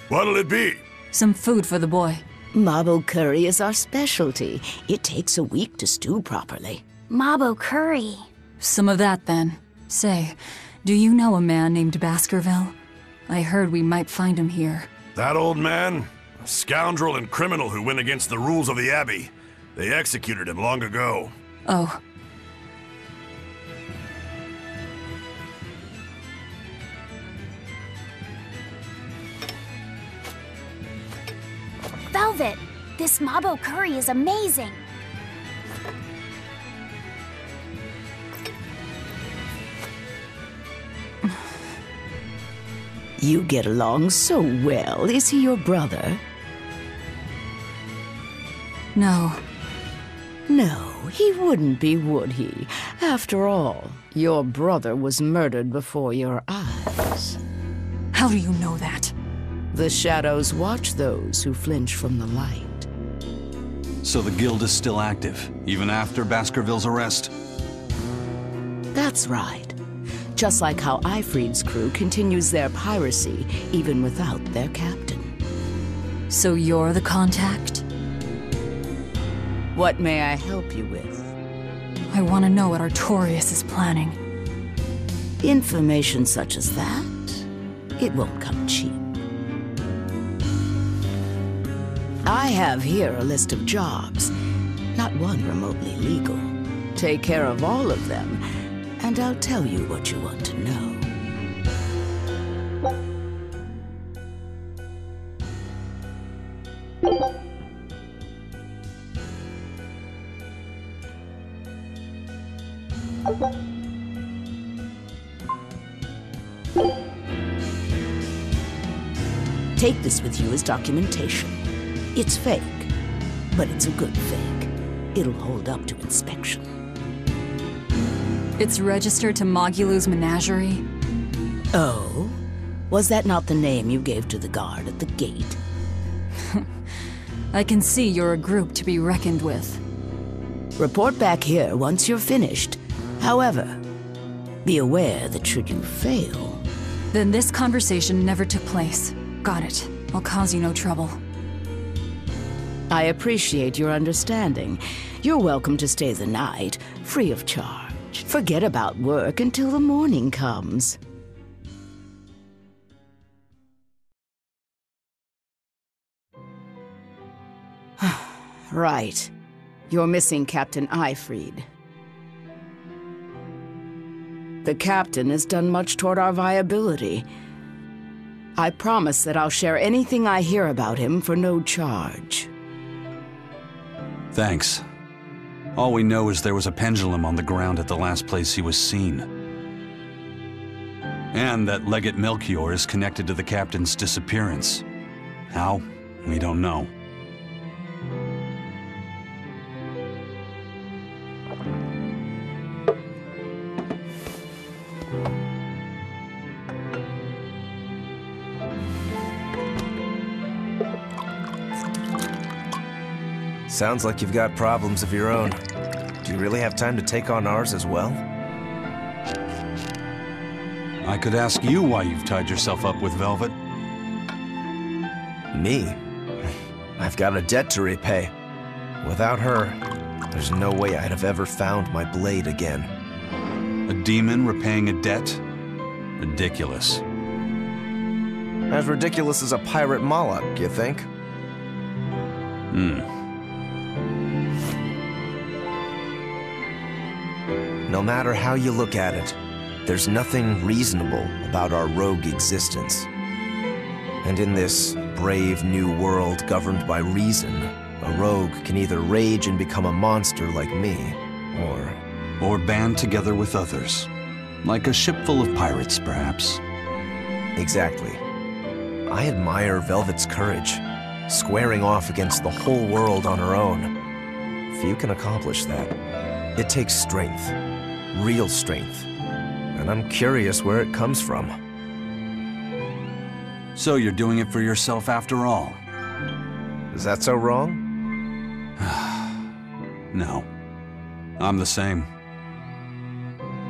What'll it be? Some food for the boy. Mabo curry is our specialty. It takes a week to stew properly. Mabo curry. Some of that, then. Say, do you know a man named Baskerville? I heard we might find him here. That old man? A scoundrel and criminal who went against the rules of the Abbey. They executed him long ago. Oh. Velvet, this Mabo curry is amazing. You get along so well. Is he your brother? No. No, he wouldn't be, would he? After all, your brother was murdered before your eyes. How do you know that? The shadows watch those who flinch from the light. So the guild is still active, even after Baskerville's arrest? That's right. Just like how Ifrid's crew continues their piracy, even without their captain. So you're the contact? What may I help you with? I want to know what Artorias is planning. Information such as that, it won't come cheap. I have here a list of jobs, not one remotely legal. Take care of all of them, and I'll tell you what you want to know. Take this with you as documentation. It's fake, but it's a good fake. It'll hold up to inspection. It's registered to Mogulu's menagerie? Oh? Was that not the name you gave to the guard at the gate? I can see you're a group to be reckoned with. Report back here once you're finished. However, be aware that should you fail... Then this conversation never took place. Got it. I'll cause you no trouble. I appreciate your understanding. You're welcome to stay the night, free of charge. Forget about work until the morning comes. Right. You're missing Captain Ifrid. The captain has done much toward our viability. I promise that I'll share anything I hear about him for no charge. Thanks. All we know is there was a pendulum on the ground at the last place he was seen. And that Legate Melchior is connected to the captain's disappearance. How? We don't know. Sounds like you've got problems of your own. Do you really have time to take on ours as well? I could ask you why you've tied yourself up with Velvet. Me? I've got a debt to repay. Without her, there's no way I'd have ever found my blade again. A demon repaying a debt? Ridiculous. As ridiculous as a pirate Moloch, you think? No matter how you look at it, there's nothing reasonable about our rogue existence. And in this brave new world governed by reason, a rogue can either rage and become a monster like me, or band together with others. Like a ship full of pirates, perhaps. Exactly. I admire Velvet's courage, squaring off against the whole world on her own. Few can accomplish that. It takes strength. Real strength. And I'm curious where it comes from. So you're doing it for yourself after all? Is that so wrong? No. I'm the same.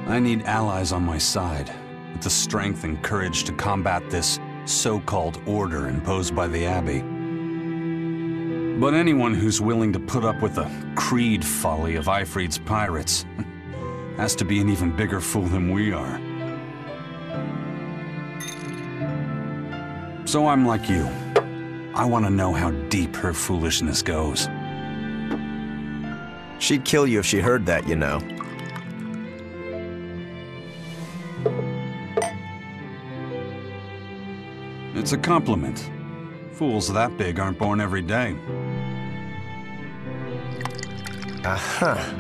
I need allies on my side, with the strength and courage to combat this so-called order imposed by the Abbey. But anyone who's willing to put up with the creed folly of Ifrid's pirates has to be an even bigger fool than we are. So I'm like you. I want to know how deep her foolishness goes. She'd kill you if she heard that, you know. It's a compliment. Fools that big aren't born every day. Aha.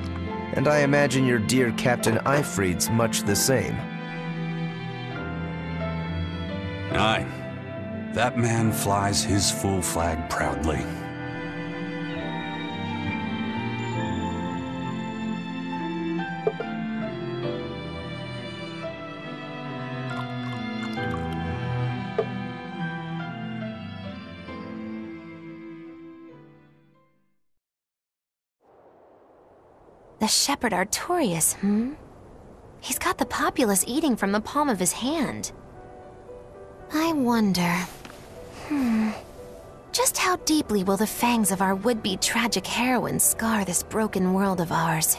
And I imagine your dear Captain Ifrid's much the same. Aye. That man flies his full flag proudly. The Shepherd Artorius, He's got the populace eating from the palm of his hand. I wonder... Just how deeply will the fangs of our would-be tragic heroine scar this broken world of ours?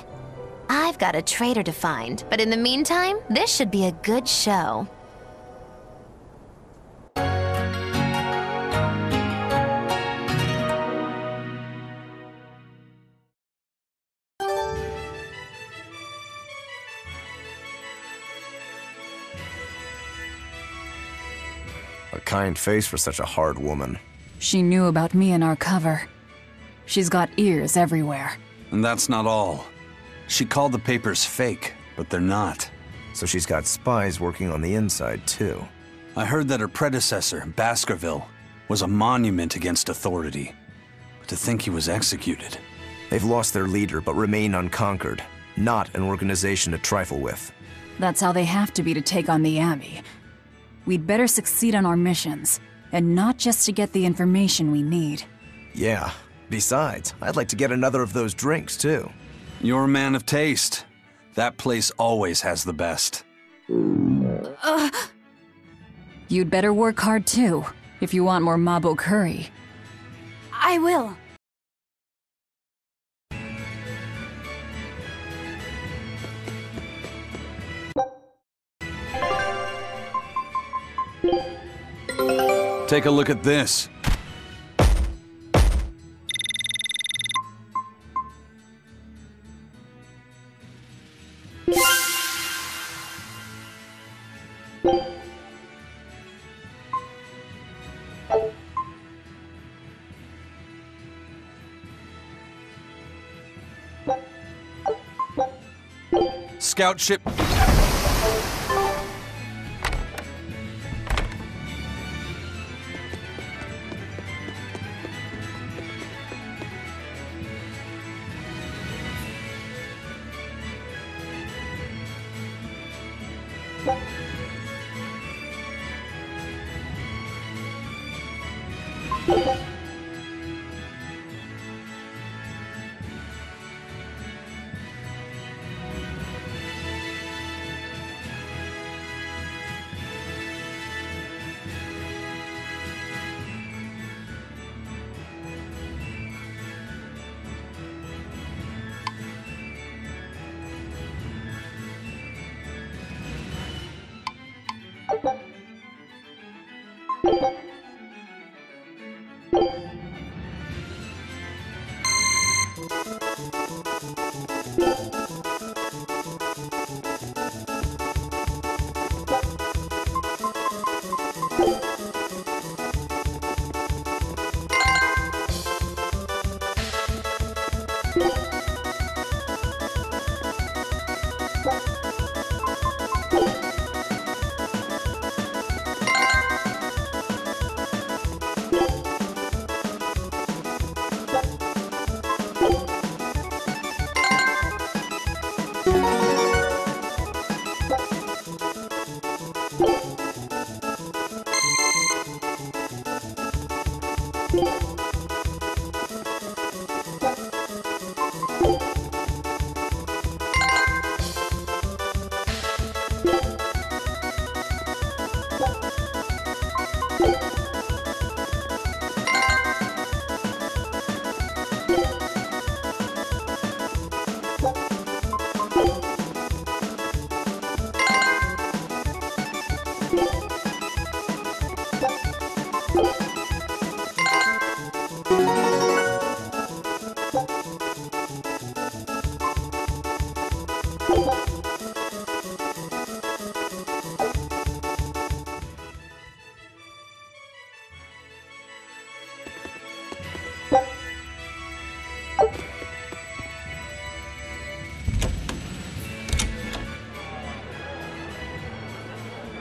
I've got a traitor to find, but in the meantime, this should be a good show. A kind face for such a hard woman. She knew about me and our cover. She's got ears everywhere. And that's not all. She called the papers fake, but they're not. So she's got spies working on the inside, too. I heard that her predecessor, Baskerville, was a monument against authority. But to think he was executed. They've lost their leader, but remain unconquered. Not an organization to trifle with. That's how they have to be to take on the Abbey. We'd better succeed on our missions, and not just to get the information we need. Yeah. Besides, I'd like to get another of those drinks, too. You're a man of taste. That place always has the best. You'd better work hard too, if you want more Mabo curry. I will. Take a look at this. Scout ship.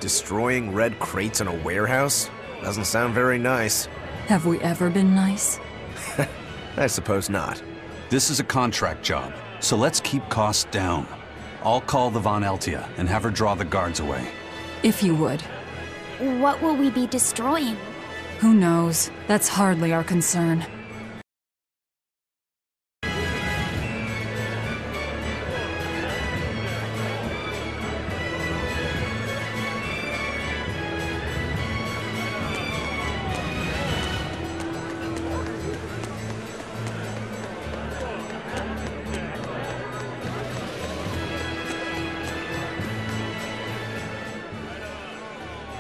Destroying red crates in a warehouse? Doesn't sound very nice. Have we ever been nice? I suppose not. This is a contract job, so let's keep costs down. I'll call the Von Eltia and have her draw the guards away. If you would. What will we be destroying? Who knows? That's hardly our concern.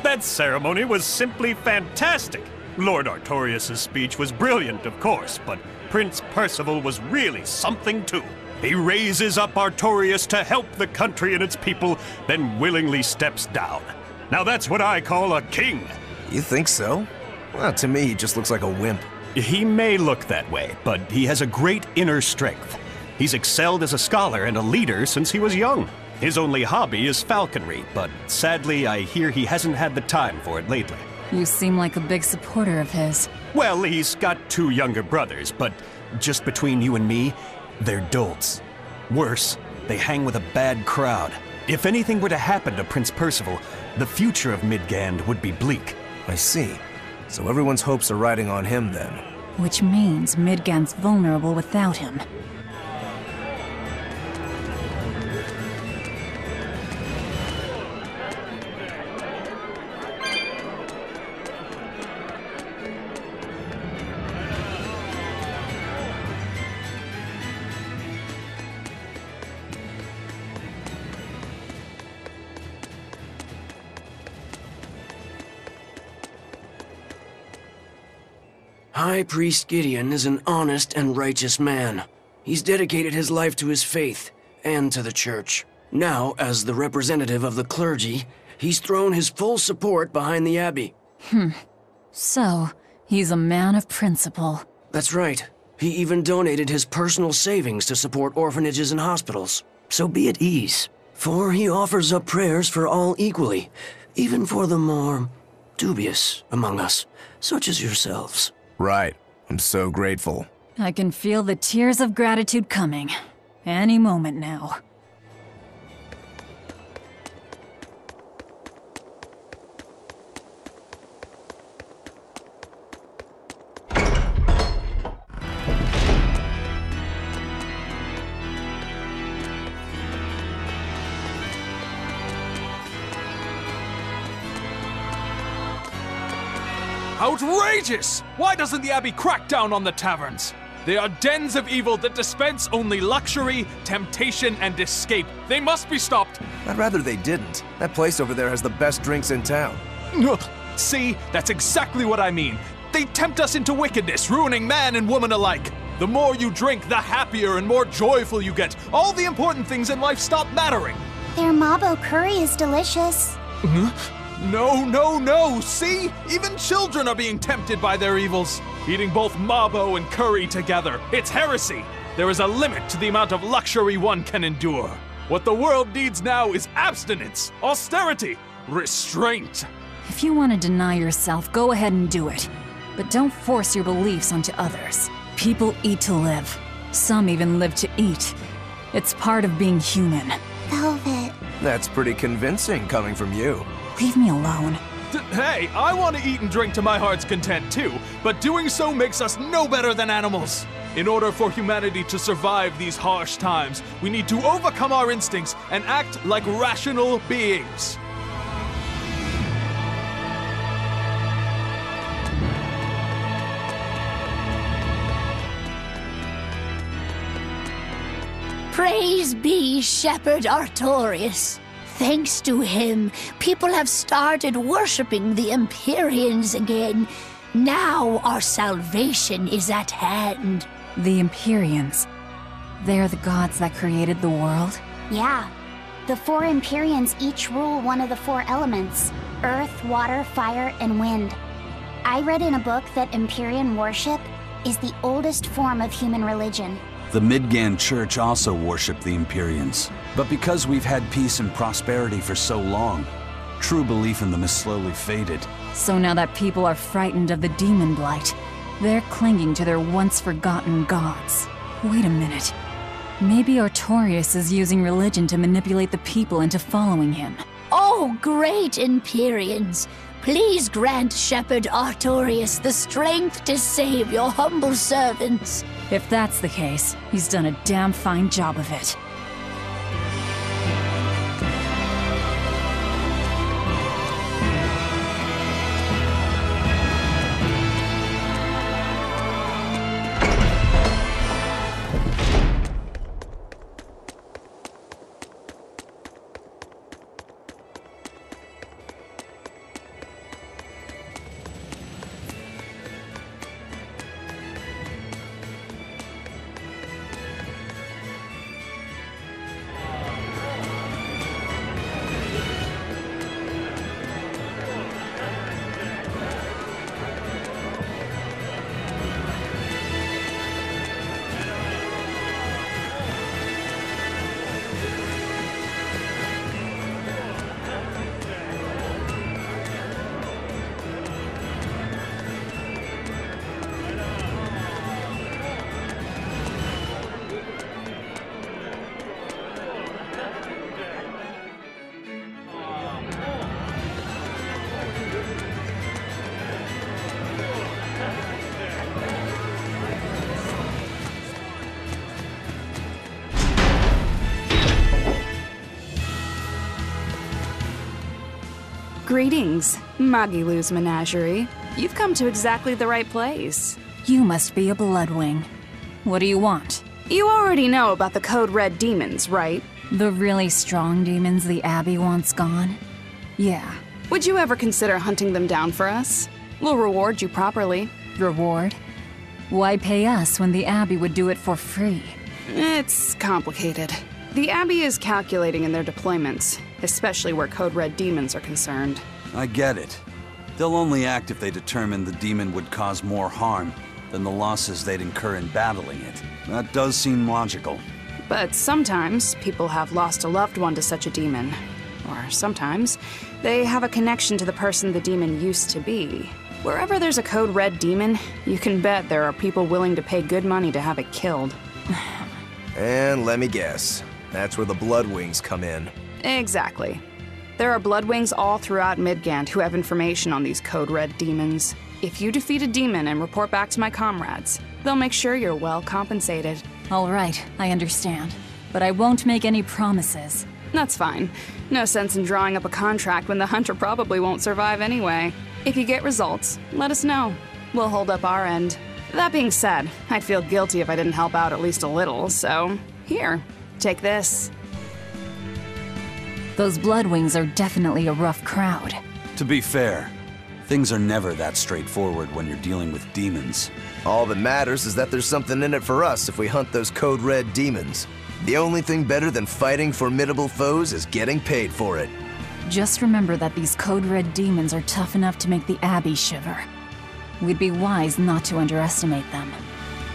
That ceremony was simply fantastic. Lord Artorias' speech was brilliant, of course, but Prince Percival was really something too. He raises up Artorias to help the country and its people, then willingly steps down. Now that's what I call a king. You think so? Well, to me, he just looks like a wimp. He may look that way, but he has a great inner strength. He's excelled as a scholar and a leader since he was young. His only hobby is falconry, but sadly I hear he hasn't had the time for it lately. You seem like a big supporter of his. Well, he's got 2 younger brothers, but just between you and me, they're dolts. Worse, they hang with a bad crowd. If anything were to happen to Prince Percival, the future of Midgand would be bleak. I see. So everyone's hopes are riding on him then. Which means Midgand's vulnerable without him. High Priest Gideon is an honest and righteous man. He's dedicated his life to his faith and to the church. Now, as the representative of the clergy, he's thrown his full support behind the abbey. So, he's a man of principle. That's right. He even donated his personal savings to support orphanages and hospitals. So be at ease, for he offers up prayers for all equally, even for the more dubious among us, such as yourselves. Right. I'm so grateful. I can feel the tears of gratitude coming. Any moment now. Outrageous! Why doesn't the Abbey crack down on the taverns? They are dens of evil that dispense only luxury, temptation, and escape. They must be stopped! I'd rather they didn't. That place over there has the best drinks in town. Ugh. See, that's exactly what I mean. They tempt us into wickedness, ruining man and woman alike. The more you drink, the happier and more joyful you get. All the important things in life stop mattering. Their mabo curry is delicious. No. See? Even children are being tempted by their evils. Eating both mabo and curry together. It's heresy. There is a limit to the amount of luxury one can endure. What the world needs now is abstinence, austerity, restraint. If you want to deny yourself, go ahead and do it. But don't force your beliefs onto others. People eat to live. Some even live to eat. It's part of being human. Velvet. That's pretty convincing coming from you. Leave me alone. Hey, I want to eat and drink to my heart's content too, but doing so makes us no better than animals. In order for humanity to survive these harsh times, we need to overcome our instincts and act like rational beings. Praise be Shepherd Artorias. Thanks to him, people have started worshipping the Empyreans again. Now our salvation is at hand. The Empyreans. They're the gods that created the world? Yeah, The 4 Empyreans each rule one of the 4 elements: earth, water, fire, and wind. I read in a book that Empyrean worship is the oldest form of human religion. The Midgand Church also worshipped the Empyreans. But because we've had peace and prosperity for so long, true belief in them has slowly faded. So now that people are frightened of the demon blight, they're clinging to their once-forgotten gods. Wait a minute. Maybe Artorias is using religion to manipulate the people into following him. Oh, great Empyreans! Please grant Shepherd Artorias the strength to save your humble servants. If that's the case, he's done a damn fine job of it. Greetings, Magilou's Menagerie. You've come to exactly the right place. You must be a Bloodwing. What do you want? You already know about the Code Red demons, right? The really strong demons the Abbey wants gone? Yeah. Would you ever consider hunting them down for us? We'll reward you properly. Reward? Why pay us when the Abbey would do it for free? It's complicated. The Abbey is calculating in their deployments, especially where Code Red demons are concerned. I get it. They'll only act if they determine the demon would cause more harm than the losses they'd incur in battling it. That does seem logical. But sometimes people have lost a loved one to such a demon. Or sometimes they have a connection to the person the demon used to be. Wherever there's a Code Red demon, you can bet there are people willing to pay good money to have it killed. And let me guess, that's where the Bloodwings come in. Exactly. There are Bloodwings all throughout Midgand who have information on these Code Red demons. If you defeat a demon and report back to my comrades, they'll make sure you're well compensated. All right, I understand. But I won't make any promises. That's fine. No sense in drawing up a contract when the hunter probably won't survive anyway. If you get results, let us know. We'll hold up our end. That being said, I'd feel guilty if I didn't help out at least a little, so here, take this. Those Bloodwings are definitely a rough crowd. To be fair, things are never that straightforward when you're dealing with demons. All that matters is that there's something in it for us if we hunt those Code Red demons. The only thing better than fighting formidable foes is getting paid for it. Just remember that these Code Red demons are tough enough to make the Abbey shiver. We'd be wise not to underestimate them.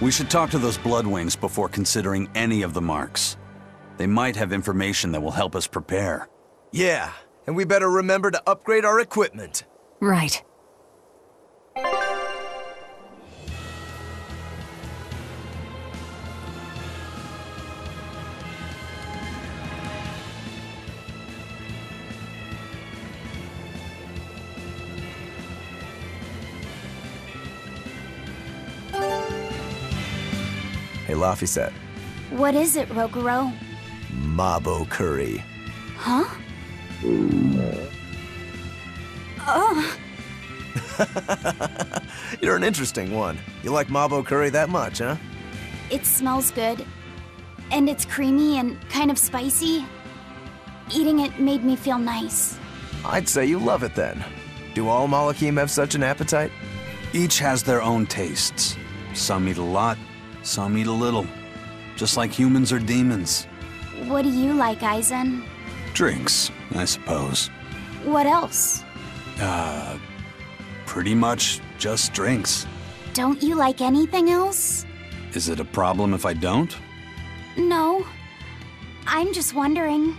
We should talk to those Bloodwings before considering any of the marks. They might have information that will help us prepare. Yeah, and we better remember to upgrade our equipment. Right. Hey, Laphicet. What is it, Roguro? Mabo curry. Huh? Oh. You're an interesting one. You like Mabo curry that much, huh? It smells good. And it's creamy and kind of spicy. Eating it made me feel nice. I'd say you love it then. Do all Malachim have such an appetite? Each has their own tastes. Some eat a lot, some eat a little. Just like humans or demons. What do you like, Aizen? Drinks, I suppose. What else? Pretty much just drinks. Don't you like anything else? Is it a problem if I don't? No. I'm just wondering.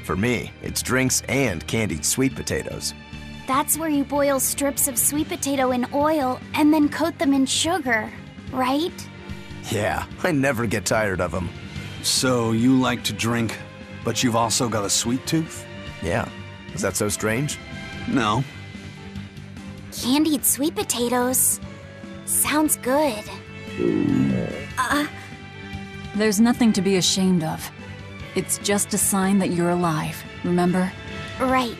For me, it's drinks and candied sweet potatoes. That's where you boil strips of sweet potato in oil and then coat them in sugar, right? Yeah, I never get tired of them. So you like to drink, but you've also got a sweet tooth? Yeah. Is that so strange? No. Candied sweet potatoes. Sounds good. There's nothing to be ashamed of. It's just a sign that you're alive, remember? Right.